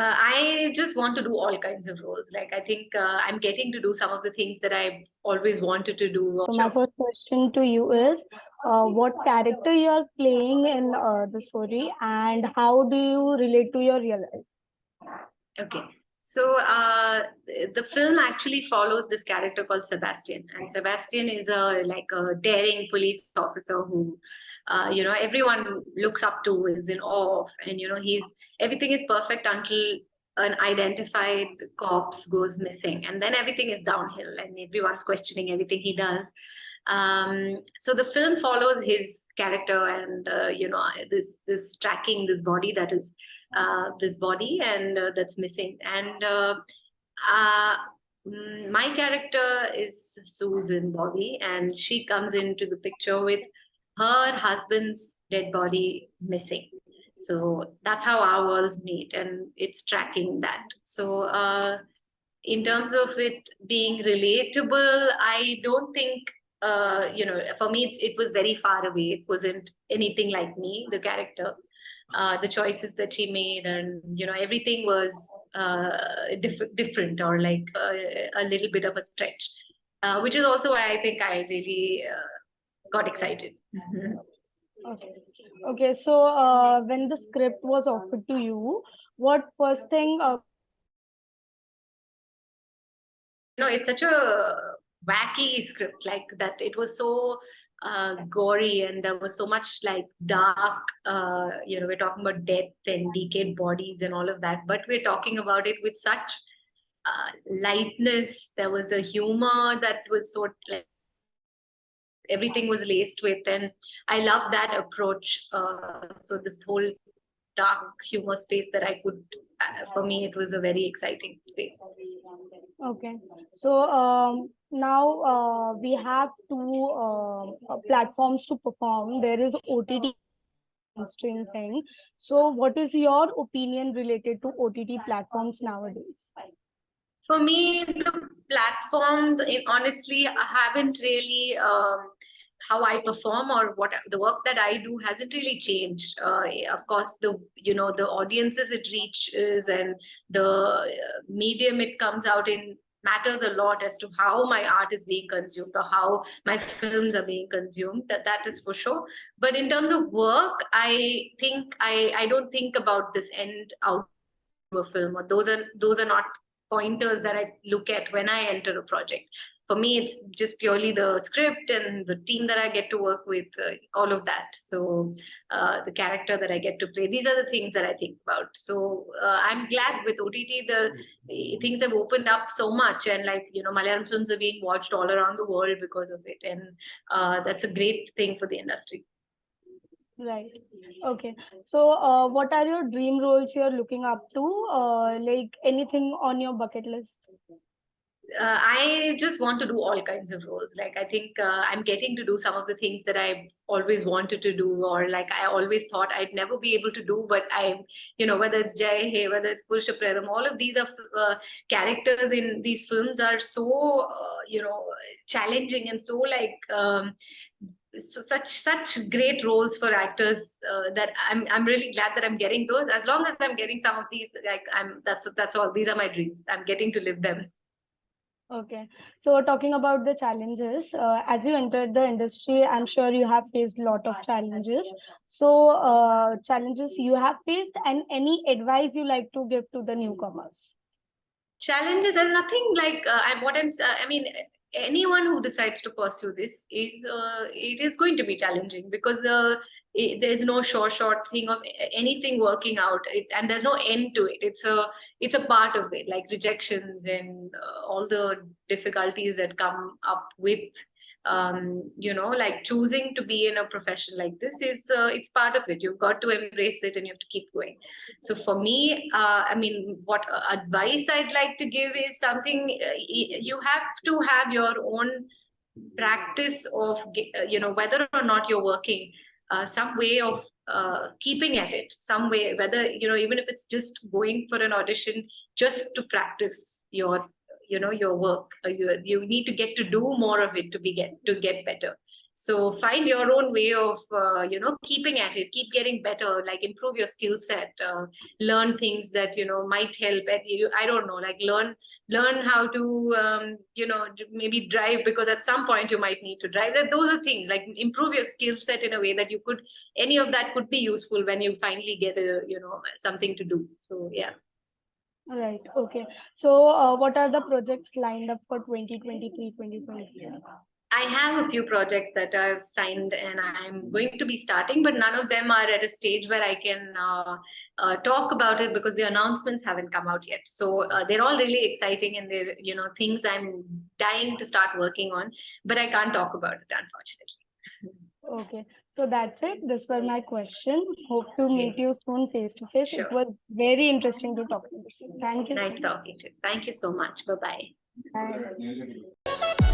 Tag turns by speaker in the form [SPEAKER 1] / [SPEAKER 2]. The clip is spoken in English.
[SPEAKER 1] I just want to do all kinds of roles. Like, I think I'm getting to do some of the things that I've always wanted to do.
[SPEAKER 2] So my first question to you is, what character you are playing in the story, and how do you relate to your real life?
[SPEAKER 1] Okay. So the film actually follows this character called Sebastian, and Sebastian is a daring police officer who, everyone looks up to, is in awe of, and everything is perfect until an identified corpse goes missing, and then everything is downhill, and everyone's questioning everything he does. So the film follows his character, and this tracking this body that is this body and that's missing. And my character is Susan Bobby, and she comes into the picture with her husband's dead body missing. So that's how our worlds meet, and it's tracking that. So in terms of it being relatable, I don't think for me it was very far away. It wasn't anything like me, the character. The choices that she made, and everything was different, or like a little bit of a stretch, which is also why I think I really got excited.
[SPEAKER 2] Okay, so when the script was offered to you, what first thing
[SPEAKER 1] it's such a wacky script, like that. It was so gory, and there was so much like dark, we're talking about death and decayed bodies and all of that, but we're talking about it with such lightness. There was a humor that was sort of like everything was laced with, and I love that approach. So this whole dark humor space that I could, for me, it was a very exciting space.
[SPEAKER 2] Okay, so now we have two platforms to perform. There is OTT stream thing. So what is your opinion related to OTT platforms nowadays?
[SPEAKER 1] For me, the platforms, honestly, haven't really how I perform or what the work that I do hasn't really changed. Of course, the audiences it reaches and the medium it comes out in matters a lot as to how my art is being consumed or how my films are being consumed. That is for sure. But in terms of work, I think I don't think about this end out of a film, or those are not pointers that I look at when I enter a project. For me, it's just purely the script and the team that I get to work with, all of that. So the character that I get to play, these are the things that I think about. So I'm glad with OTT, the things have opened up so much, and Malayalam films are being watched all around the world because of it. And that's a great thing for the industry.
[SPEAKER 2] Right. Okay. So what are your dream roles you're looking up to? Like anything on your bucket list?
[SPEAKER 1] I just want to do all kinds of roles. Like, I think I'm getting to do some of the things that I've always wanted to do, or like I always thought I'd never be able to do. But whether it's Jai Hey, whether it's Purusha, Pretham, all of these are characters in these films are so challenging and so so such great roles for actors that I'm really glad that I'm getting those. As long as I'm getting some of these, like that's all. These are my dreams. I'm getting to live them.
[SPEAKER 2] Okay, so talking about the challenges, as you entered the industry, I'm sure you have faced a lot of challenges. So challenges you have faced, and any advice you like to give to the newcomers?
[SPEAKER 1] Challenges, there's nothing like I mean, anyone who decides to pursue this is it is going to be challenging, because there's no short thing of anything working out, and there's no end to it. It's a part of it, like rejections and all the difficulties that come up with like choosing to be in a profession like this is it's part of it. You've got to embrace it and you have to keep going. So for me, I mean, what advice I'd like to give is something, you have to have your own practice of whether or not you're working, some way of keeping at it, some way, whether even if it's just going for an audition just to practice your work. You need to get to do more of it to get better. So find your own way of, keeping at it, keep getting better, like improve your skill set, learn things that, might help at you. I don't know, like learn how to, maybe drive, because at some point you might need to drive. That those are things like improve your skill set in a way that you could, any of that could be useful when you finally get something to do. So yeah.
[SPEAKER 2] Right. Okay. So, what are the projects lined up for 2023, 2024?
[SPEAKER 1] I have a few projects that I've signed and I'm going to be starting, but none of them are at a stage where I can talk about it because the announcements haven't come out yet. So they're all really exciting and they're, things I'm dying to start working on, but I can't talk about it, unfortunately.
[SPEAKER 2] Okay. So that's it. This was my question. Hope to meet you soon face to face.
[SPEAKER 1] Sure.
[SPEAKER 2] It was very interesting to talk to you. Thank you.
[SPEAKER 1] Nice talking to you. Thank you so much. Bye-bye.
[SPEAKER 2] Bye.